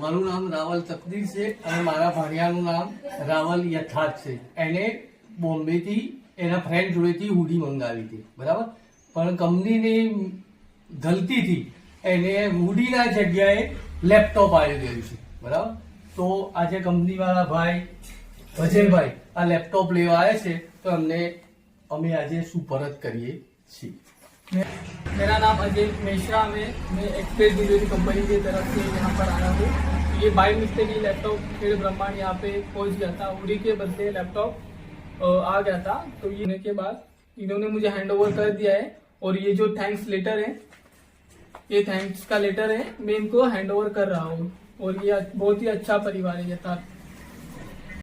મારું નામ રાવલ તકદીર છે અને મારા ભાણિયાનું નામ રાવલ યથાર્થ છે. એને બોમ્બેથી એના ફ્રેન્ડ જોડેથી હુડી મંગાવી હતી, બરાબર. પણ કંપનીની ગલતીથી એને હુડીના જગ્યાએ લેપટોપ આવી ગયું છે, બરાબર. તો આજે કંપનીવાળા ભાઈ અજયભાઈ આ લેપટોપ લેવા આવ્યા છે, તો અમે આજે સુપરત કરીએ છીએ. मेरा नाम अजय मिश्रा है. मैं एक्सप्रेस डिलीवरी कंपनी की तरफ से यहाँ पर आया हूँ. ये बाई मिस्टेक ये लैपटॉप खेड़ ब्रह्मांड यहाँ पे पहुँच गया था. उड़ी के बदले लैपटॉप आ गया था. तो ये होने के बाद इन्होंने मुझे हैंड ओवर कर दिया है. और ये जो थैंक्स लेटर है, ये थैंक्स का लेटर है, मैं इनको हैंड ओवर कर रहा हूँ. और ये बहुत ही अच्छा परिवार है ये था.